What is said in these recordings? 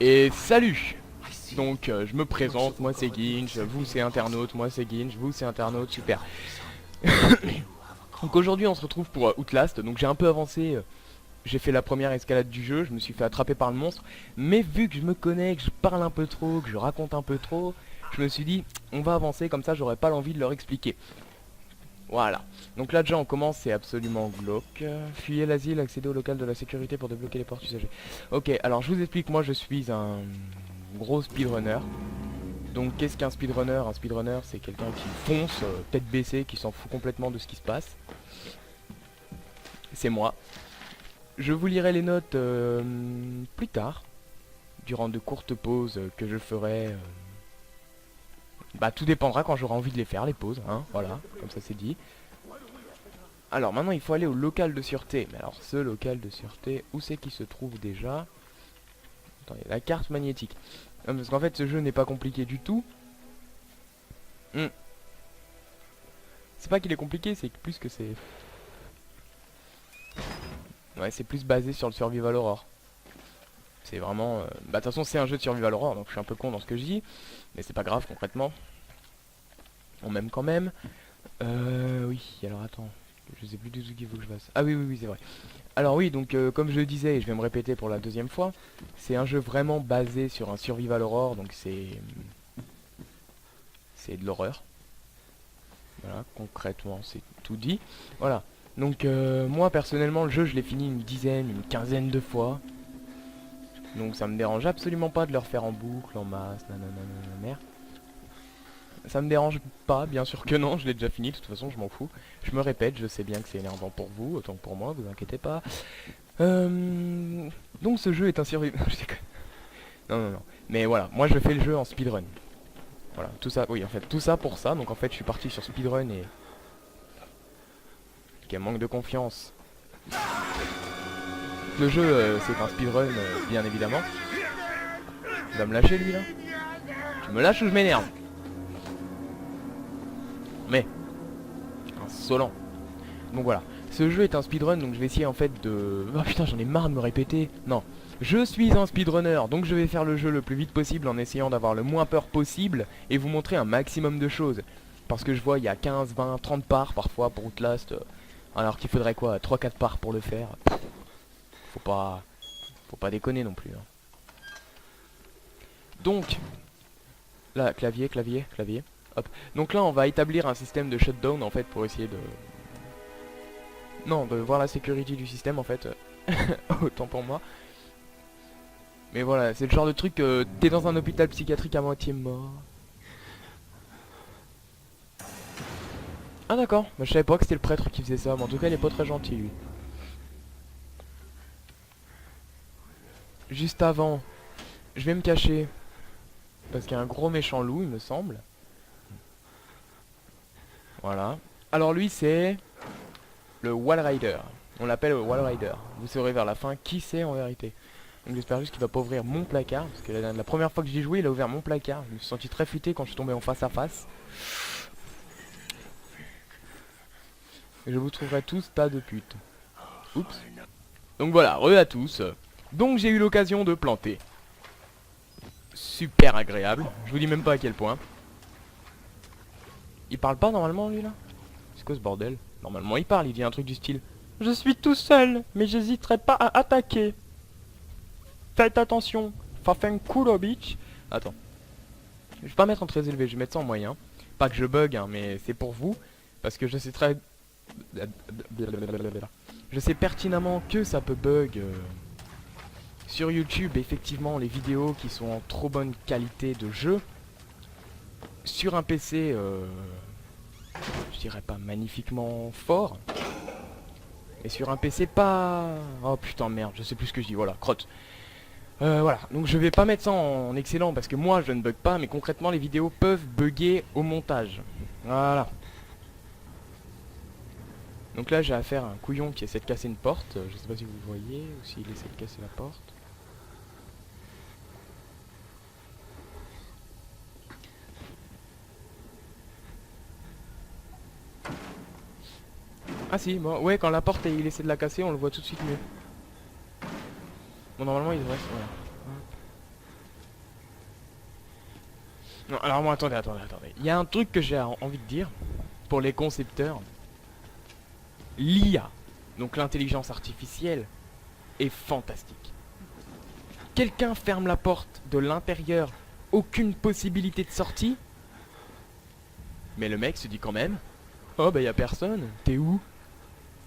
Et salut. Donc je me présente, moi c'est Ginge, vous c'est internaute, moi c'est Ginge, vous c'est internaute, super. Donc aujourd'hui on se retrouve pour Outlast, donc j'ai un peu avancé, j'ai fait la première escalade du jeu, je me suis fait attraper par le monstre, mais vu que je me connais, que je parle un peu trop, que je raconte un peu trop, je me suis dit on va avancer comme ça j'aurais pas l'envie de leur expliquer. Voilà. Donc là déjà on commence, c'est absolument glauque. Fuyez l'asile, accédez au local de la sécurité pour débloquer les portes usagées. Ok, alors je vous explique, moi je suis un gros speedrunner. Donc qu'est-ce qu'un speedrunner? Un speedrunner c'est quelqu'un qui fonce, tête baissée, qui s'en fout complètement de ce qui se passe. C'est moi. Je vous lirai les notes plus tard, durant de courtes pauses que je ferai. Bah tout dépendra quand j'aurai envie de les faire, les pauses, hein, voilà, comme ça c'est dit. Alors maintenant il faut aller au local de sûreté. Mais alors ce local de sûreté, où c'est qu'il se trouve déjà? Attendez, la carte magnétique. Non, parce qu'en fait ce jeu n'est pas compliqué du tout. C'est pas qu'il est compliqué, c'est plus que c'est... Ouais, c'est plus basé sur le survival horror. C'est vraiment... Bah de toute façon c'est un jeu de survival horror, donc je suis un peu con dans ce que je dis. Mais c'est pas grave concrètement. On m'aime quand même. Oui, alors attends. Je sais plus du tout qu'il faut que je fasse. Ah oui, oui, oui, c'est vrai. Alors oui, donc comme je le disais, et je vais me répéter pour la deuxième fois, c'est un jeu vraiment basé sur un survival horror, donc c'est de l'horreur. Voilà, concrètement, c'est tout dit. Voilà. Donc moi personnellement, le jeu, je l'ai fini une dizaine, une quinzaine de fois. Donc ça me dérange absolument pas de le refaire en boucle, en masse, nanana, merde. Ça me dérange pas, bien sûr que non, je l'ai déjà fini, de toute façon je m'en fous. Je me répète, je sais bien que c'est énervant pour vous, autant que pour moi, vous inquiétez pas. Donc ce jeu est un survival... Non, non, non. Mais voilà, moi je fais le jeu en speedrun. Voilà, tout ça, oui, en fait, tout ça pour ça. Donc en fait, je suis parti sur speedrun et... Quel manque de confiance. Le jeu, c'est un speedrun, bien évidemment. Tu vas me lâcher, lui, là? Tu me lâches ou je m'énerve? Mais... insolent. Donc voilà. Ce jeu est un speedrun, donc je vais essayer en fait de... Oh putain, j'en ai marre de me répéter. Non. Je suis un speedrunner, donc je vais faire le jeu le plus vite possible en essayant d'avoir le moins peur possible et vous montrer un maximum de choses. Parce que je vois, il y a 15, 20, 30 parts parfois pour Outlast, alors qu'il faudrait quoi, 3-4 parts pour le faire. Faut pas... Faut pas déconner non plus. Hein. Donc... Là, clavier, clavier, clavier. Hop. Donc là, on va établir un système de shutdown en fait pour essayer de... Non, de voir la sécurité du système en fait. Autant pour moi. Mais voilà, c'est le genre de truc que t'es dans un hôpital psychiatrique à moitié mort. Ah d'accord, bah, je savais pas que c'était le prêtre qui faisait ça, mais en tout cas il est pas très gentil lui. Juste avant, je vais me cacher. Parce qu'il y a un gros méchant loup il me semble. Voilà. Alors lui c'est le Wall Rider. On l'appelle le Wall Rider. Vous saurez vers la fin qui c'est en vérité. Donc j'espère juste qu'il va pas ouvrir mon placard. Parce que la première fois que j'y ai joué il a ouvert mon placard. Je me suis senti très futé quand je suis tombé en face à face. Et je vous trouverai tous tas de putes. Oups. Donc voilà, re à tous. Donc j'ai eu l'occasion de planter. Super agréable. Je vous dis même pas à quel point. Il parle pas normalement lui là? C'est quoi ce bordel? Normalement il parle, il dit un truc du style: je suis tout seul, mais j'hésiterai pas à attaquer. Faites attention. Fafen culo bitch. Attends. Je vais pas mettre en très élevé, je vais mettre ça en moyen. Pas que je bug hein, mais c'est pour vous. Parce que je sais très... Je sais pertinemment que ça peut bug sur YouTube, effectivement, les vidéos qui sont en trop bonne qualité de jeu. Sur un PC, je dirais pas magnifiquement fort. Et sur un PC pas... Oh putain merde, je sais plus ce que je dis, voilà, crotte. Voilà, donc je vais pas mettre ça en excellent parce que moi je ne bug pas, mais concrètement les vidéos peuvent bugger au montage. Voilà. Donc là j'ai affaire à un couillon qui essaie de casser une porte. Je sais pas si vous voyez ou s'il essaie de casser la porte. Ah si, bon, ouais, quand la porte il essaie de la casser, on le voit tout de suite mieux. Bon normalement il devrait... Voilà. Non, alors moi, attendez. Il y a un truc que j'ai envie de dire pour les concepteurs. L'IA, donc l'intelligence artificielle, est fantastique. Quelqu'un ferme la porte de l'intérieur, aucune possibilité de sortie. Mais le mec se dit quand même, oh bah y a personne, t'es où?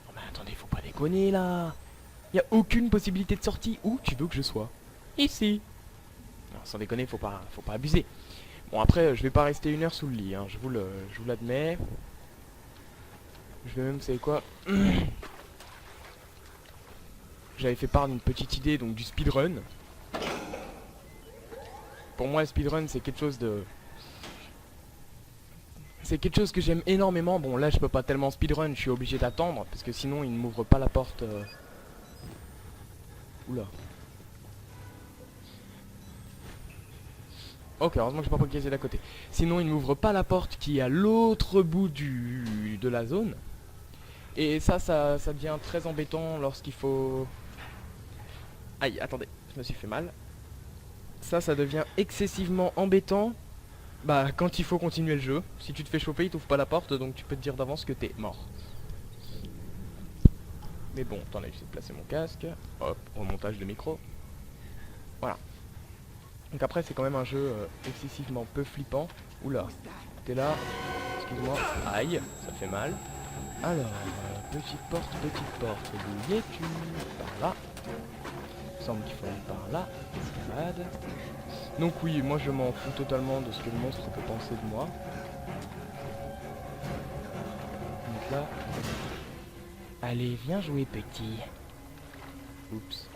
Non mais attendez, faut pas déconner là. Y a aucune possibilité de sortie, où tu veux que je sois? Ici. Non, sans déconner, faut pas abuser. Bon après, je vais pas rester 1 heure sous le lit, hein, je vous l'admets. Je vais même, vous savez quoi? J'avais fait part d'une petite idée, donc du speedrun. Pour moi, le speedrun, c'est quelque chose de... C'est quelque chose que j'aime énormément. Bon, là, je peux pas tellement speedrun, je suis obligé d'attendre, parce que sinon, il ne m'ouvre pas la porte... Oula. Ok, heureusement que j'ai pas progressé d'à côté. Sinon, il ne m'ouvre pas la porte qui est à l'autre bout de la zone. Et ça devient très embêtant lorsqu'il faut... Aïe, attendez, je me suis fait mal. Ça devient excessivement embêtant. Bah, quand il faut continuer le jeu. Si tu te fais choper, il t'ouvre pas la porte, donc tu peux te dire d'avance que t'es mort. Mais bon, attendez, j'essaie de placer mon casque. Hop, remontage de micro. Voilà. Donc après, c'est quand même un jeu excessivement peu flippant. Oula, t'es là. Excuse-moi. Aïe, ça fait mal. Alors, petite porte. D'où es-tu? Par là. Il semble qu'il faut aller par là. Escalade. Donc oui, moi je m'en fous totalement de ce que le monstre peut penser de moi. Donc là... Allez, viens jouer petit. Oups.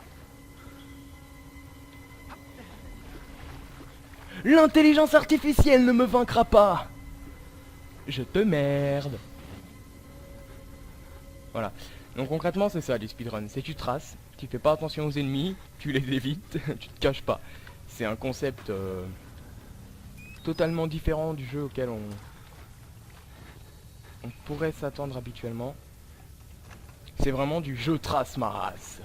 L'intelligence artificielle ne me vaincra pas. Je te merde. Voilà. Donc concrètement c'est ça les speedruns. C'est tu traces, tu fais pas attention aux ennemis, tu les évites, tu te caches pas. C'est un concept totalement différent du jeu auquel on pourrait s'attendre habituellement. C'est vraiment du jeu trace ma race.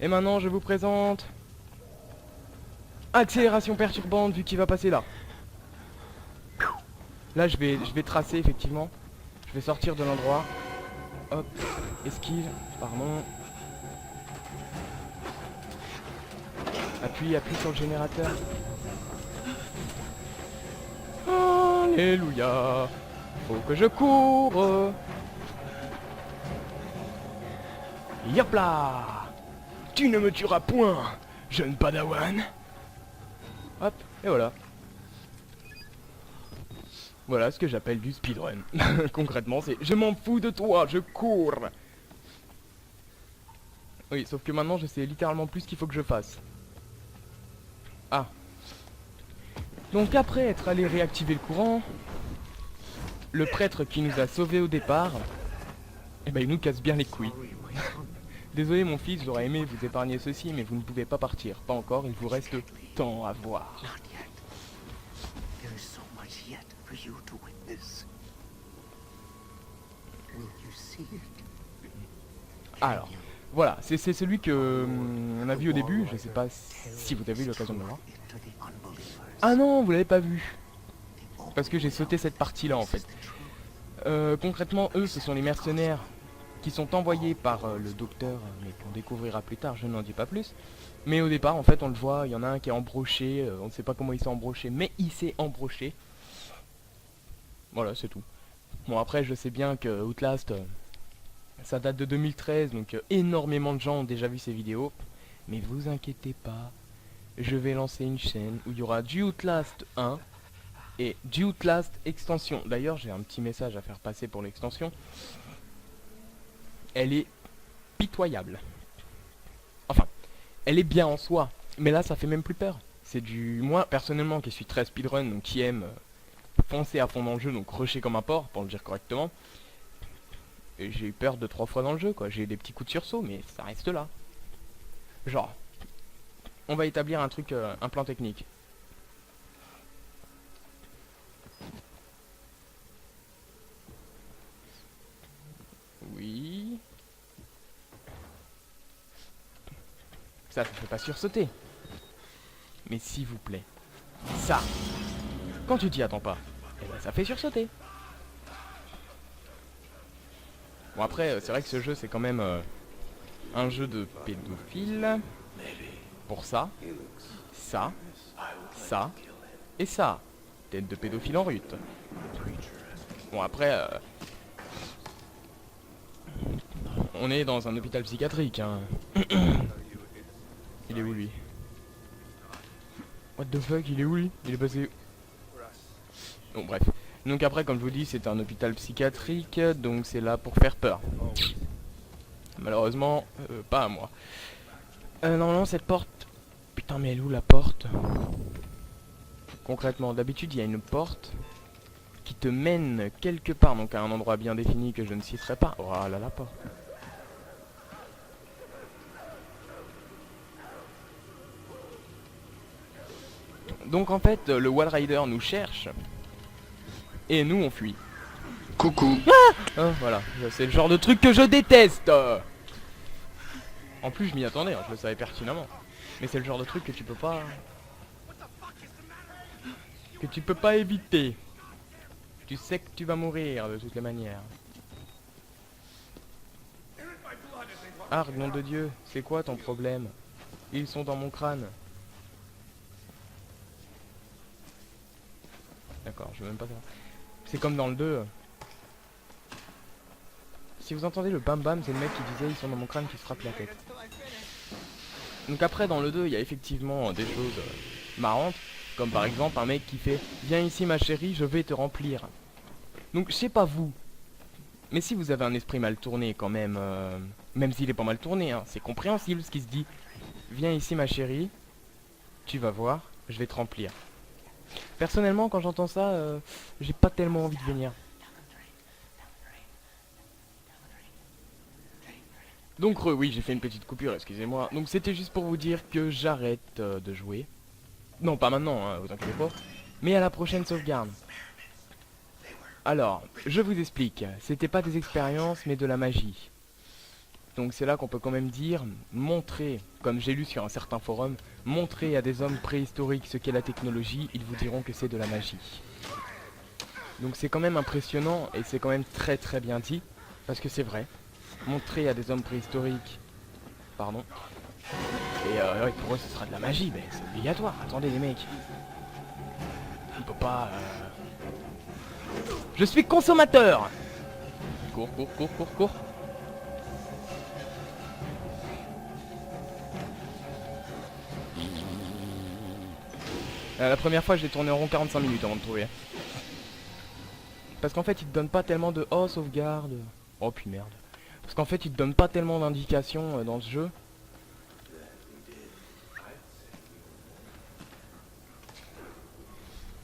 Et maintenant je vous présente accélération perturbante vu qu'il va passer là. Là je vais tracer effectivement. Je vais sortir de l'endroit. Hop, esquive, pardon. Appuie sur le générateur. Alléluia. Faut que je cours. Yop là. Tu ne me tueras point, jeune padawan. Hop, et voilà. Voilà ce que j'appelle du speedrun. Concrètement, c'est je m'en fous de toi, je cours. Oui, sauf que maintenant je sais littéralement plus ce qu'il faut que je fasse. Ah. Donc après être allé réactiver le courant, le prêtre qui nous a sauvés au départ, eh ben il nous casse bien les couilles. Désolé mon fils, j'aurais aimé vous épargner ceci, mais vous ne pouvez pas partir. Pas encore, il vous reste temps à voir. Alors, voilà, c'est celui que on a vu au début, je sais pas si vous avez eu l'occasion de le voir. Ah non, vous l'avez pas vu. Parce que j'ai sauté cette partie-là en fait. Concrètement, eux, ce sont les mercenaires qui sont envoyés par le docteur, mais qu'on découvrira plus tard, je n'en dis pas plus. Mais au départ, en fait, on le voit, il y en a un qui est embroché, on ne sait pas comment il s'est embroché, mais il s'est embroché. Voilà, c'est tout. Bon, après, je sais bien que Outlast, ça date de 2013, donc énormément de gens ont déjà vu ces vidéos. Mais vous inquiétez pas, je vais lancer une chaîne où il y aura du Outlast 1 et du Outlast extension. D'ailleurs, j'ai un petit message à faire passer pour l'extension. Elle est pitoyable. Enfin, elle est bien en soi, mais là ça fait même plus peur. C'est du... Moi, personnellement, qui suis très speedrun, donc qui aime foncer à fond dans le jeu, donc rusher comme un porc, pour le dire correctement. Et j'ai eu peur 2-3 fois dans le jeu, quoi. J'ai eu des petits coups de sursaut, mais ça reste là. Genre, on va établir un truc, un plan technique. Ça fait pas sursauter. Mais s'il vous plaît, ça, quand tu t'y attends pas, eh ben, ça fait sursauter. Bon après, c'est vrai que ce jeu c'est quand même un jeu de pédophile. Pour ça, ça, ça et ça. Tête de pédophile en rut. Bon après, on est dans un hôpital psychiatrique, hein. Il est où lui? What the fuck, il est où lui? Il est passé... Bon bref. Donc après, comme je vous dis, c'est un hôpital psychiatrique, donc c'est là pour faire peur. Malheureusement, pas à moi. Normalement cette porte... Putain mais elle est où la porte? Concrètement, d'habitude il y a une porte qui te mène quelque part, donc à un endroit bien défini que je ne citerai pas. Oh là la porte. Donc en fait, le Wall Rider nous cherche. Et nous on fuit. Coucou. Ah voilà, c'est le genre de truc que je déteste. En plus je m'y attendais, hein, je le savais pertinemment. Mais c'est le genre de truc que tu peux pas... éviter. Tu sais que tu vas mourir de toutes les manières. Ah, nom de Dieu, c'est quoi ton problème? Ils sont dans mon crâne. D'accord, je veux même pas savoir. C'est comme dans le 2. Si vous entendez le bam bam, c'est le mec qui disait ils sont dans mon crâne qui se frappe la tête. Donc après dans le 2, il y a effectivement des choses marrantes. Comme par exemple un mec qui fait viens ici ma chérie, je vais te remplir. Donc je sais pas vous, mais si vous avez un esprit mal tourné quand même, même s'il est pas mal tourné, hein, c'est compréhensible ce qui se dit. Viens ici ma chérie, tu vas voir, je vais te remplir. Personnellement quand j'entends ça, j'ai pas tellement envie de venir. Donc oui, j'ai fait une petite coupure, excusez-moi. Donc c'était juste pour vous dire que j'arrête de jouer. Non, pas maintenant, hein, vous inquiétez pas. Mais à la prochaine sauvegarde. Alors, je vous explique. C'était pas des expériences, mais de la magie. Donc c'est là qu'on peut quand même dire, montrer, comme j'ai lu sur un certain forum, montrer à des hommes préhistoriques ce qu'est la technologie, ils vous diront que c'est de la magie. Donc c'est quand même impressionnant, et c'est quand même très très bien dit, parce que c'est vrai. Montrer à des hommes préhistoriques... Pardon. Et ouais, pour eux ce sera de la magie, mais c'est obligatoire. Attendez les mecs. On peut pas... Je suis consommateur. Cours, cours, cours, cours, cours. La première fois j'ai tourné en rond 45 minutes avant de trouver. Parce qu'en fait il te donne pas tellement de... Oh sauvegarde. Oh puis merde. Parce qu'en fait il te donne pas tellement d'indications dans ce jeu.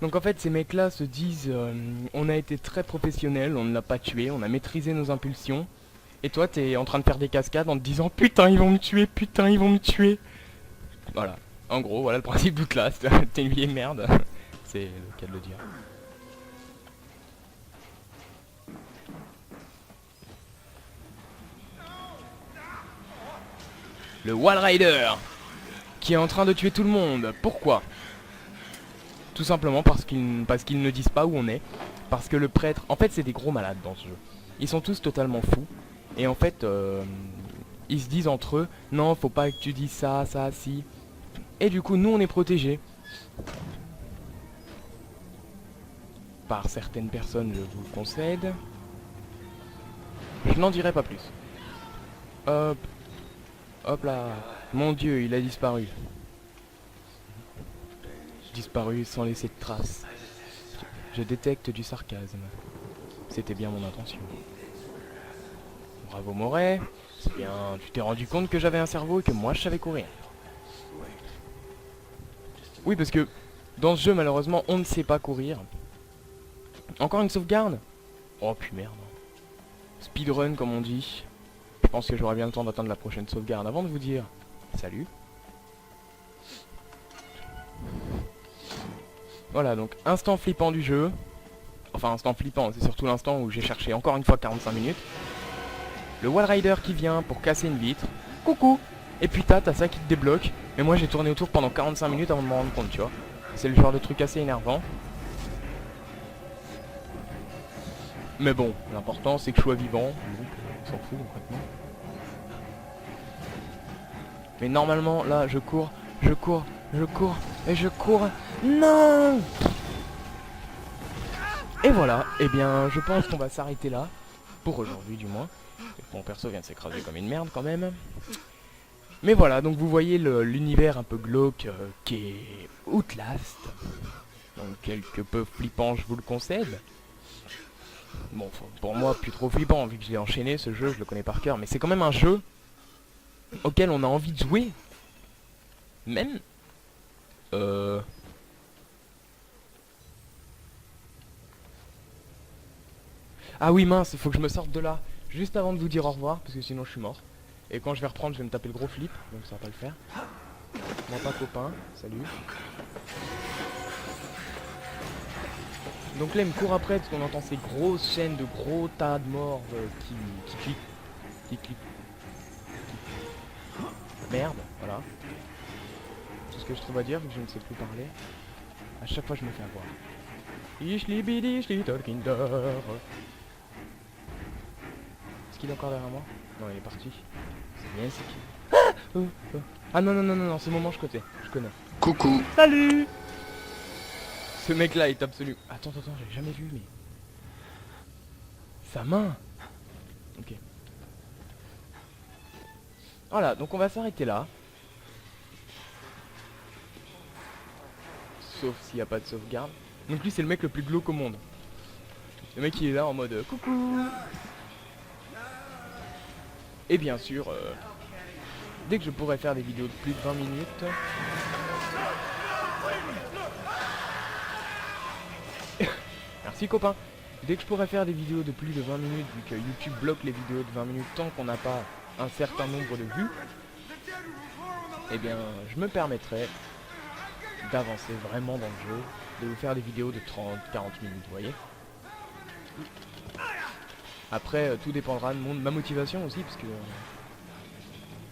Donc en fait ces mecs là se disent on a été très professionnels, on ne l'a pas tué, on a maîtrisé nos impulsions. Et toi t'es en train de faire des cascades en te disant putain ils vont me tuer, putain ils vont me tuer. Voilà, en gros voilà le principe d'Outlast, t'es une vieille merde, c'est le cas de le dire. Le Wall Rider qui est en train de tuer tout le monde, pourquoi? Tout simplement parce qu'ils ne disent pas où on est. Parce que le prêtre... En fait, c'est des gros malades dans ce jeu. Ils sont tous totalement fous. Et en fait, ils se disent entre eux, non, faut pas que tu dises ça, ça, si. Et du coup, nous, on est protégés. Par certaines personnes, je vous le concède. Je n'en dirai pas plus. Hop. Hop là. Mon Dieu, il a disparu. Disparu sans laisser de traces. Je détecte du sarcasme. C'était bien mon intention. Bravo Moret. C'est bien, tu t'es rendu compte que j'avais un cerveau et que moi je savais courir. Oui parce que dans ce jeu malheureusement on ne sait pas courir. Encore une sauvegarde. Oh puis merde. Speedrun comme on dit. Je pense que j'aurai bien le temps d'atteindre la prochaine sauvegarde avant de vous dire salut. Voilà, donc instant flippant du jeu. Enfin, instant flippant, c'est surtout l'instant où j'ai cherché encore une fois 45 minutes. Le Wall Rider qui vient pour casser une vitre. Coucou. Et puis t'as ça qui te débloque. Mais moi j'ai tourné autour pendant 45 minutes avant de m'en rendre compte, tu vois. C'est le genre de truc assez énervant. Mais bon, l'important c'est que je sois vivant. Donc on s'en fout concrètement. Mais normalement là je cours, je cours, je cours, et je cours. Non! Et voilà, et bien je pense qu'on va s'arrêter là. Pour aujourd'hui du moins. Mon perso vient de s'écraser comme une merde quand même. Mais voilà, donc vous voyez l'univers un peu glauque qui est Outlast. Donc quelque peu flippant, je vous le concède. Bon, pour moi, plus trop flippant, vu que je l'ai enchaîné, ce jeu, je le connais par cœur. Mais c'est quand même un jeu auquel on a envie de jouer. Même... Ah oui, mince, il faut que je me sorte de là. Juste avant de vous dire au revoir, parce que sinon je suis mort. Et quand je vais reprendre, je vais me taper le gros flip, donc ça va pas le faire. Moi pas copain, salut. Donc là il me court après parce qu'on entend ces grosses chaînes de gros tas de morts qui cliquent. Qui cliquent. Merde, voilà. Tout ce que je trouve à dire vu que je ne sais plus parler. À chaque fois je me fais avoir. Ishli bidi ishli Tolkinder. Est-ce qu'il est encore derrière moi? Non, il est parti. C'est bien, c'est qui? Ah non, non, non, non, non, ce moment je connais. Coucou. Salut. Ce mec là est absolu. Attends, j'ai jamais vu, mais... Sa main. Ok. Voilà, donc on va s'arrêter là. Sauf s'il n'y a pas de sauvegarde. Donc lui c'est le mec le plus glauque au monde. Le mec il est là en mode coucou. Et bien sûr, dès que je pourrai faire des vidéos de plus de 20 minutes... Merci copain. Dès que je pourrai faire des vidéos de plus de 20 minutes, vu que YouTube bloque les vidéos de 20 minutes tant qu'on n'a pas un certain nombre de vues, eh bien je me permettrai d'avancer vraiment dans le jeu, de vous faire des vidéos de 30-40 minutes, vous voyez. Après, tout dépendra de ma motivation aussi, parce que...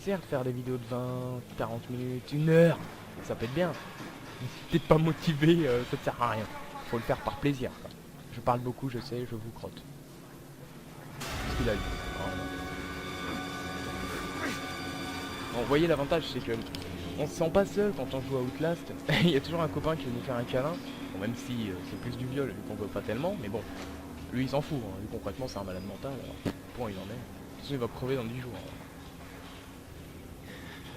certes, faire des vidéos de 20-40 minutes, 1 heure, ça peut être bien. Mais si t'es pas motivé, ça te sert à rien. Faut le faire par plaisir, quoi. Je parle beaucoup, je sais, je vous crotte. Qu'est-ce qu'il a dit? Bon, vous voyez l'avantage, c'est que on se sent pas seul quand on joue à Outlast. Il y a toujours un copain qui veut nous faire un câlin. Bon, même si c'est plus du viol, vu qu'on veut pas tellement, mais bon. Lui il s'en fout, hein. Lui concrètement c'est un malade mental, alors point il en est. De toute façon il va crever dans 10 jours. Hein.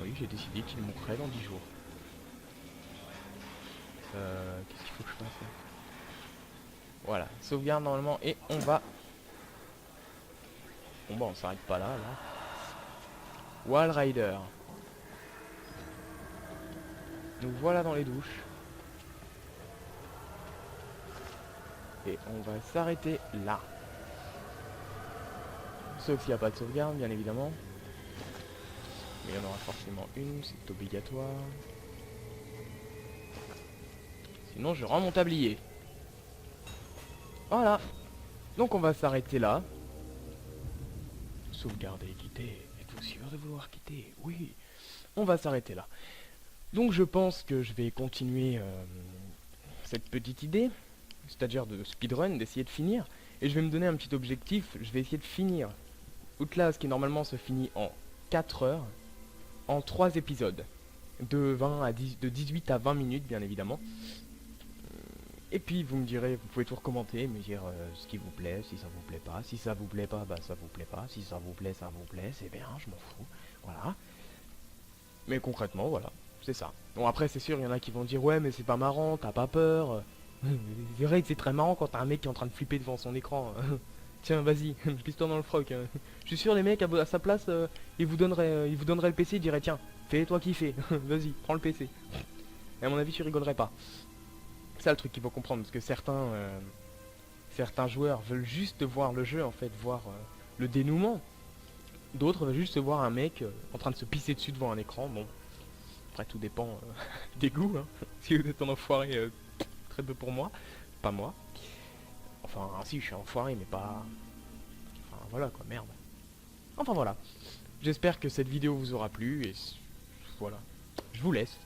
Oui, j'ai décidé qu'il mourrait dans 10 jours. Qu'est-ce qu'il faut que je fasse là? Voilà, sauvegarde normalement et on va... Bon bah on s'arrête pas là, Wall Rider. Nous voilà dans les douches. Et on va s'arrêter là. Sauf s'il n'y a pas de sauvegarde, bien évidemment. Mais il y en aura forcément une, c'est obligatoire. Sinon je rends mon tablier. Voilà. Donc on va s'arrêter là. Sauvegarder et quitter. Êtes-vous sûr de vouloir quitter? Oui. On va s'arrêter là. Donc je pense que je vais continuer cette petite idée. C'est-à-dire de speedrun, d'essayer de finir. Et je vais me donner un petit objectif. Je vais essayer de finir Outlast qui normalement se finit en 4 heures. En 3 épisodes. De 18 à 20 minutes bien évidemment. Et puis vous me direz, vous pouvez tout recommander, me dire ce qui vous plaît, si ça vous plaît pas. Si ça vous plaît pas, bah ça vous plaît pas. Si ça vous plaît, c'est bien, je m'en fous. Voilà. Mais concrètement, voilà, c'est ça. Bon après c'est sûr, il y en a qui vont dire ouais mais c'est pas marrant, t'as pas peur. C'est vrai que c'est très marrant quand t'as un mec qui est en train de flipper devant son écran. Tiens vas-y, pisse-toi dans le froc. Je suis sûr les mecs à sa place, ils vous donneraient le PC, ils diraient tiens, fais-toi kiffer, vas-y, prends le PC. Et à mon avis tu rigolerais pas. C'est ça le truc qu'il faut comprendre, parce que certains joueurs veulent juste voir le jeu, en fait, voir le dénouement. D'autres veulent juste voir un mec en train de se pisser dessus devant un écran. Bon, après tout dépend des goûts. Hein. Si vous êtes un enfoiré, très peu pour moi. Pas moi. Enfin, si, je suis un enfoiré, mais pas... Enfin, voilà quoi, merde. Enfin voilà. J'espère que cette vidéo vous aura plu, et voilà. Je vous laisse.